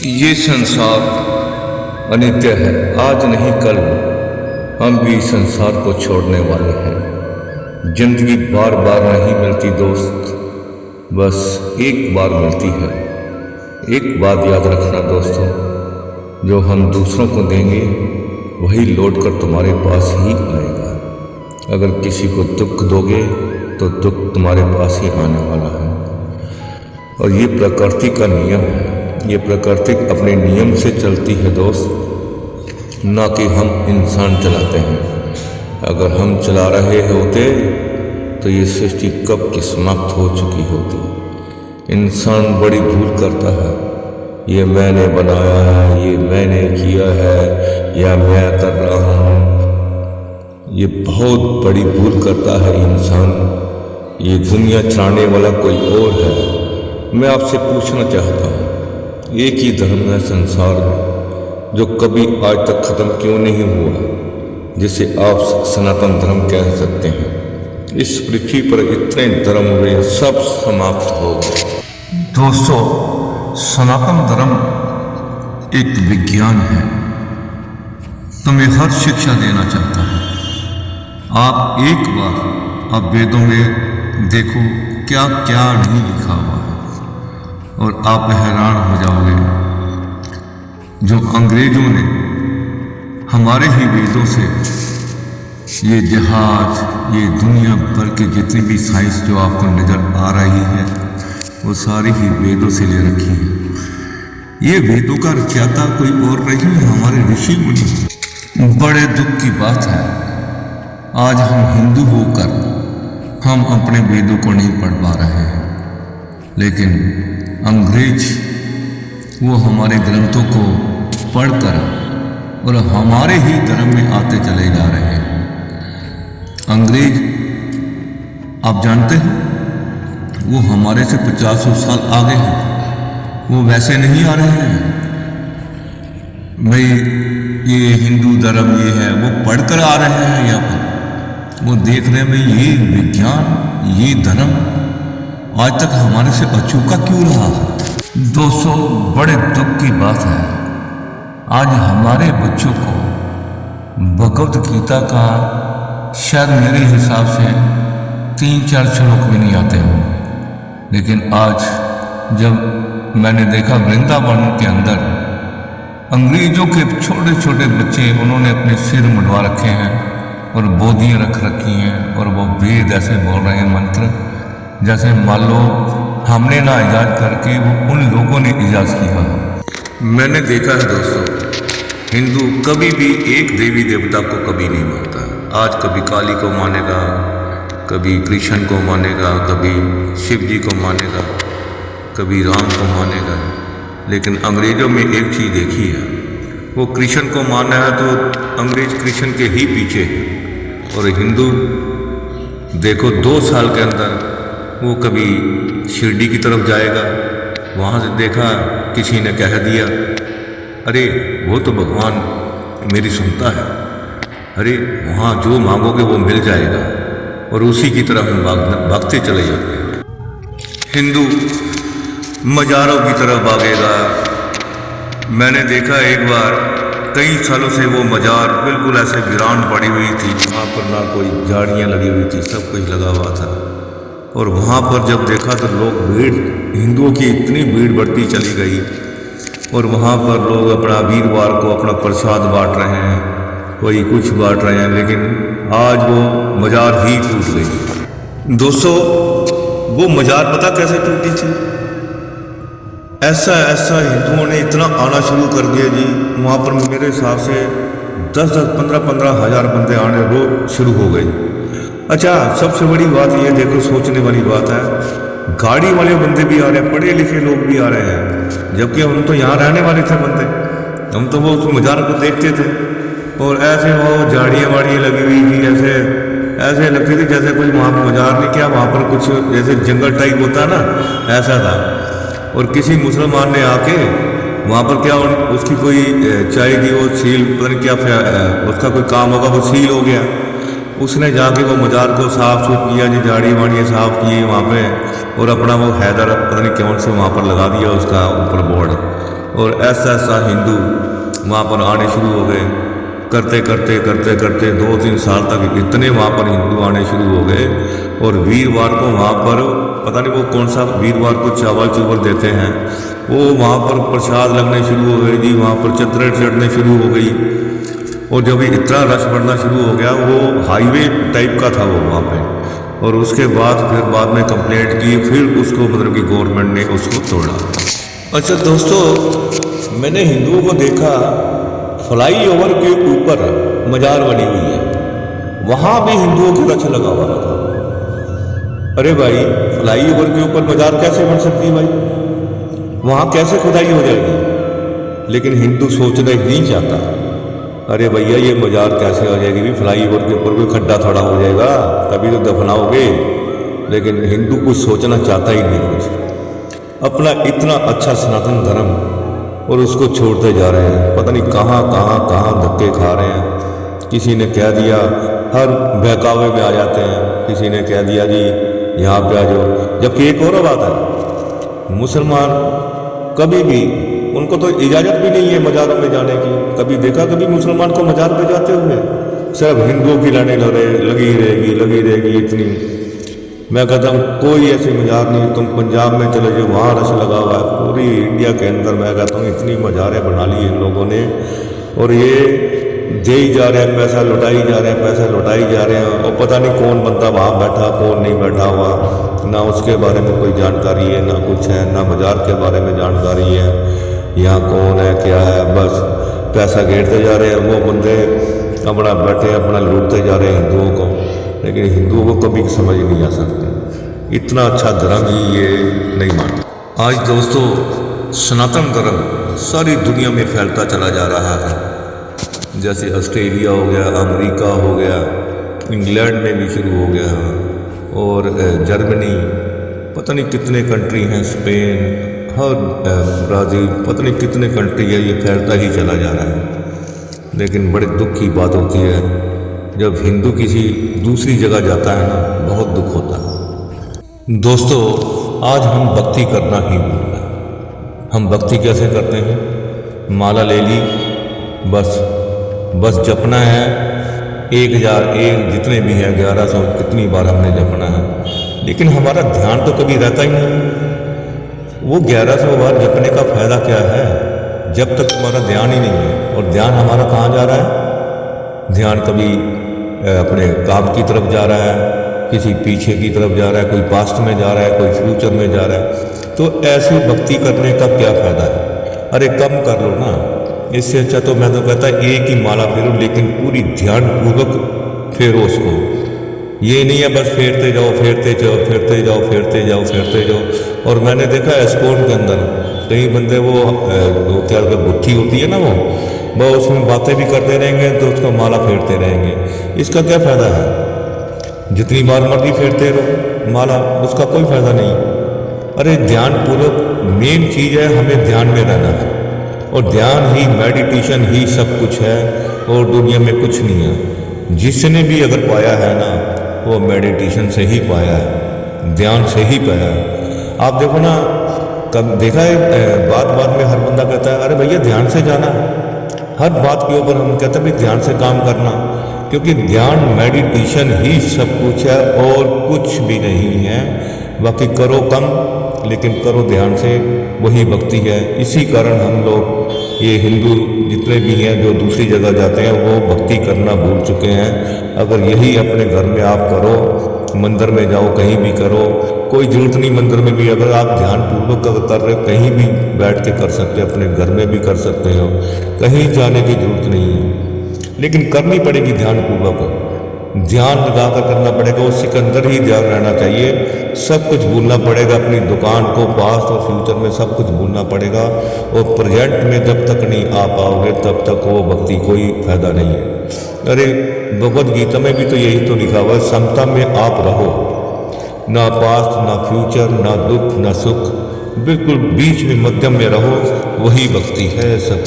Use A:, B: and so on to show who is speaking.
A: ये संसार अनित्य है, आज नहीं कल हम भी संसार को छोड़ने वाले हैं। जिंदगी बार बार नहीं मिलती दोस्त, बस एक बार मिलती है। एक बात याद रखना दोस्तों, जो हम दूसरों को देंगे वही लौट कर तुम्हारे पास ही आएगा। अगर किसी को दुख दोगे तो दुख तुम्हारे पास ही आने वाला है। और ये प्रकृति का नियम है। ये प्रकृति अपने नियम से चलती है दोस्त, ना कि हम इंसान चलाते हैं। अगर हम चला रहे होते तो ये सृष्टि कब की समाप्त हो चुकी होती। इंसान बड़ी भूल करता है, ये मैंने बनाया है, ये मैंने किया है, या मैं कर रहा हूँ। ये बहुत बड़ी भूल करता है इंसान। ये दुनिया चलाने वाला कोई और है। मैं आपसे पूछना चाहता हूँ, एक ही धर्म है संसार में जो कभी आज तक खत्म क्यों नहीं हुआ, जिसे आप सनातन धर्म कह सकते हैं। इस पृथ्वी पर इतने धर्म हुए, सब समाप्त हो गए।
B: दोस्तों, सनातन धर्म एक विज्ञान है। तो मैं हर शिक्षा देना चाहता हूँ। आप एक बार आप वेदों में देखो क्या क्या नहीं लिखा हुआ है, और आप हैरान हो जाओगे। जो अंग्रेजों ने हमारे ही वेदों से ये जहाज, ये दुनिया भर के जितनी भी साइंस जो आपको नज़र आ रही है, वो सारी ही वेदों से ले रखी है। ये वेदों का रचयिता कोई और नहीं है, हमारे ऋषि मुनि। बड़े दुख की बात है, आज हम हिंदू होकर हम अपने वेदों को नहीं पढ़ पा रहे हैं, लेकिन अंग्रेज वो हमारे ग्रंथों को पढ़कर और हमारे ही धर्म में आते चले जा रहे हैं। अंग्रेज आप जानते हैं, वो हमारे से 50 साल आगे हैं। वो वैसे नहीं आ रहे हैं भाई ये हिंदू धर्म ये है, वो पढ़कर आ रहे हैं यहाँ पर। वो देखने में ये विज्ञान, ये धर्म आज तक हमारे से अछूता क्यों रहा है। दोस्तों, बड़े दुख की बात है, आज हमारे बच्चों को भगवत गीता का शायद मेरे हिसाब से 3-4 श्लोक भी नहीं आते होंगे। लेकिन आज जब मैंने देखा वृंदावन के अंदर अंग्रेजों के छोटे छोटे बच्चे, उन्होंने अपने सिर मुंडवा रखे हैं और बोधियाँ रख रखी हैं, और वो वेद ऐसे बोल रहे हैं मंत्र जैसे मान लो हमने ना ईजाद करके वो उन लोगों ने ईजाद किया।
A: मैंने देखा है दोस्तों, हिंदू कभी भी एक देवी देवता को कभी नहीं मानता। आज कभी काली को मानेगा, कभी कृष्ण को मानेगा, कभी शिव जी को मानेगा, कभी राम को मानेगा। लेकिन अंग्रेज़ों में एक चीज़ देखी है, वो कृष्ण को माना है तो अंग्रेज कृष्ण के ही पीछे है। और हिंदू देखो 2 साल के अंदर वो कभी शिरडी की तरफ जाएगा, वहाँ से देखा किसी ने कह दिया अरे वो तो भगवान मेरी सुनता है, अरे वहाँ जो मांगोगे वो मिल जाएगा, और उसी की तरफ हम भागते चले जाते हैं। हिंदू मज़ारों की तरफ भागेगा। मैंने देखा एक बार, कई सालों से वो मज़ार बिल्कुल ऐसे वीरान पड़ी हुई थी, वहाँ पर ना कोई झाड़ियाँ लगी हुई थी, सब कुछ लगा हुआ था। और वहाँ पर जब देखा तो लोग भीड़, हिंदुओं की इतनी भीड़ बढ़ती चली गई, और वहाँ पर लोग अपना वीरवार को अपना प्रसाद बांट रहे हैं, कोई कुछ बांट रहे हैं। लेकिन आज वो मज़ार ही टूट गई। दोस्तों, वो मज़ार पता कैसे टूटी थी? ऐसा हिंदुओं ने इतना आना शुरू कर दिया जी, वहाँ पर मेरे हिसाब से 10-10, 15-15 हज़ार बंदे आने रोज शुरू हो गए। अच्छा, सबसे बड़ी बात ये देखो, सोचने वाली बात है, गाड़ी वाले बंदे भी आ रहे हैं, पढ़े लिखे लोग भी आ रहे हैं, जबकि हम तो यहाँ रहने वाले थे बंदे। हम तो वो उस मज़ार को देखते थे, और ऐसे वो झाड़ियाँ वाड़ियाँ लगी हुई थी, ऐसे लगती थी जैसे कोई वहाँ पर मज़ार नहीं, क्या वहाँ पर कुछ जैसे जंगल टाइप होता ना, ऐसा था। और किसी मुसलमान ने आके वहाँ पर क्या उसकी कोई चाय की वो सील, पता नहीं क्या उसका कोई काम होगा, वो सील हो गया। उसने जाके वो मज़ार को साफ सुथ किया जी, झाड़ी वाड़ियाँ साफ किए वहाँ पे, और अपना वो हैदर पता नहीं कौन से वहाँ पर लगा दिया उसका ऊपर बोर्ड। और ऐसा ऐसा हिंदू वहाँ पर आने शुरू हो गए। करते करते करते करते 2-3 साल तक इतने वहाँ पर हिंदू आने शुरू हो गए। और वीरवार को वहाँ पर पता नहीं वो कौन सा वीरवार को चावल चूवल देते हैं, वो वहाँ पर प्रसाद लगने शुरू हो गए जी। वहाँ पर चद्दरें चढ़ने शुरू हो गई। और जब इतना रश बढ़ना शुरू हो गया, वो हाईवे टाइप का था वो वहाँ पे। और उसके बाद फिर बाद में कंप्लेंट की, फिर उसको मतलब कि गवर्नमेंट ने उसको तोड़ा। अच्छा दोस्तों, मैंने हिंदुओं को देखा फ्लाईओवर के ऊपर मजार बनी हुई है, वहाँ भी हिंदुओं की रच लगा हुआ था। अरे भाई, फ्लाईओवर के ऊपर मजार कैसे बन सकती है भाई? वहाँ कैसे खुदाई हो जाएगी? लेकिन हिंदू सोचना ही नहीं चाहता। अरे भैया, ये मजार कैसे हो जाएगी भी? फ्लाईओवर के ऊपर कोई खड्डा थोड़ा हो जाएगा तभी तो दफनाओगे। लेकिन हिंदू कुछ सोचना चाहता ही नहीं कुछ। अपना इतना अच्छा सनातन धर्म और उसको छोड़ते जा रहे हैं। पता नहीं कहाँ कहाँ कहाँ धक्के खा रहे हैं। किसी ने कह दिया, हर बहकावे में आ जाते हैं। किसी ने कह दिया जी यहाँ पे आ जाओ। जबकि एक और बात है, मुसलमान कभी भी, उनको तो इजाज़त भी नहीं है मज़ारों में जाने की। कभी देखा कभी मुसलमान को मज़ार पे जाते हुए? सिर्फ हिंदुओं की लाइनें लगी रहेगी इतनी। मैं कहता हूँ कोई ऐसी मज़ार नहीं। तुम पंजाब में चले जाओ, वहाँ रश लगा हुआ है। पूरी इंडिया के अंदर मैं कहता हूँ इतनी मज़ारें बना ली इन लोगों ने। और ये दे ही जा रहे हैं, पैसा लुटाई जा रहे हैं, पैसा लुटाई जा रहे हैं। और पता नहीं कौन बंदा वहाँ बैठा, कौन नहीं बैठा हुआ, ना उसके बारे में कोई जानकारी है, ना कुछ है, ना मज़ार के बारे में जानकारी है। यहाँ कौन है, क्या है, बस पैसा घेरते जा रहे हैं। वो बंदे अपना बैठे अपना लूटते जा रहे हैं हिंदुओं को। लेकिन हिंदुओं को कभी समझ नहीं आ सकती। इतना अच्छा धर्म ही ये नहीं मानते। आज दोस्तों, सनातन धर्म सारी दुनिया में फैलता चला जा रहा है। जैसे ऑस्ट्रेलिया हो गया, अमेरिका हो गया, इंग्लैंड में भी शुरू हो गया, और जर्मनी, पता नहीं कितने कंट्री हैं, स्पेन, हर ब्राज़ील, पता नहीं कितने कंट्री है। ये फैलता ही चला जा रहा है। लेकिन बड़े दुख की बात होती है जब हिंदू किसी दूसरी जगह जाता है ना, बहुत दुख होता है। दोस्तों, आज हम भक्ति करना ही भूल गए। हम भक्ति कैसे करते हैं? माला ले ली, बस जपना है 1001, जितने भी हैं 1100, कितनी बार हमने जपना है। लेकिन हमारा ध्यान तो कभी रहता ही नहीं। वो 1100 बार जपने का फ़ायदा क्या है जब तक हमारा ध्यान ही नहीं है? और ध्यान हमारा कहाँ जा रहा है? ध्यान कभी अपने काम की तरफ जा रहा है, किसी पीछे की तरफ जा रहा है, कोई पास्ट में जा रहा है, कोई फ्यूचर में जा रहा है। तो ऐसी भक्ति करने का क्या फ़ायदा है? अरे कम कर लो ना। इससे अच्छा तो मैं तो कहता एक ही माला फेरो, लेकिन पूरी ध्यान पूर्वक फेरो उसको। ये नहीं है बस फेरते जाओ, फेरते जाओ, फेरते जाओ, फेरते जाओ, फेरते जाओ। और मैंने देखा एस्कॉर्ट के अंदर कई बंदे वो क्या गुत्थी होती है ना, वो उसमें बातें भी करते रहेंगे तो उसका माला फेरते रहेंगे। इसका क्या फ़ायदा है? जितनी बार मर्जी फेरते रहो माला, उसका कोई फ़ायदा नहीं। अरे ध्यान पूर्वक मेन चीज़ है, हमें ध्यान में रहना है। और ध्यान ही, मेडिटेशन ही सब कुछ है, और दुनिया में कुछ नहीं है। जिसने भी अगर पाया है ना, वो मेडिटेशन से ही पाया है, ध्यान से ही पाया है। आप देखो ना, कब देखा है बात में हर बंदा कहता है अरे भैया ध्यान से जाना। हर बात के ऊपर हम कहते हैं भाई ध्यान से काम करना, क्योंकि ध्यान मेडिटेशन ही सब कुछ है और कुछ भी नहीं है। बाकी करो कम, लेकिन करो ध्यान से, वही भक्ति है। इसी कारण हम लोग ये हिंदू जितने भी हैं जो दूसरी जगह जाते हैं वो भक्ति करना भूल चुके हैं। अगर यही अपने घर में आप करो, मंदिर में जाओ, कहीं भी करो, कोई जरूरत नहीं मंदिर में भी, अगर आप ध्यान पूर्वक कर रहे हो कहीं भी बैठ के कर सकते हो, अपने घर में भी कर सकते हो, कहीं जाने की जरूरत नहीं है। लेकिन करनी पड़ेगी ध्यान पूर्वक, ध्यान लगा कर करना पड़ेगा। उस सिकंदर ही ध्यान रहना चाहिए। सब कुछ भूलना पड़ेगा, अपनी दुकान को, पास्ट और फ्यूचर में सब कुछ भूलना पड़ेगा। और प्रेजेंट में जब तक नहीं आ पाओगे तब तक वो भक्ति कोई फायदा नहीं है। अरे भगवद गीता में भी तो यही तो लिखा हुआ है, समता में आप रहो, ना पास्ट ना फ्यूचर, ना दुख ना सुख, बिल्कुल बीच में मध्यम में रहो, वही भक्ति है सब।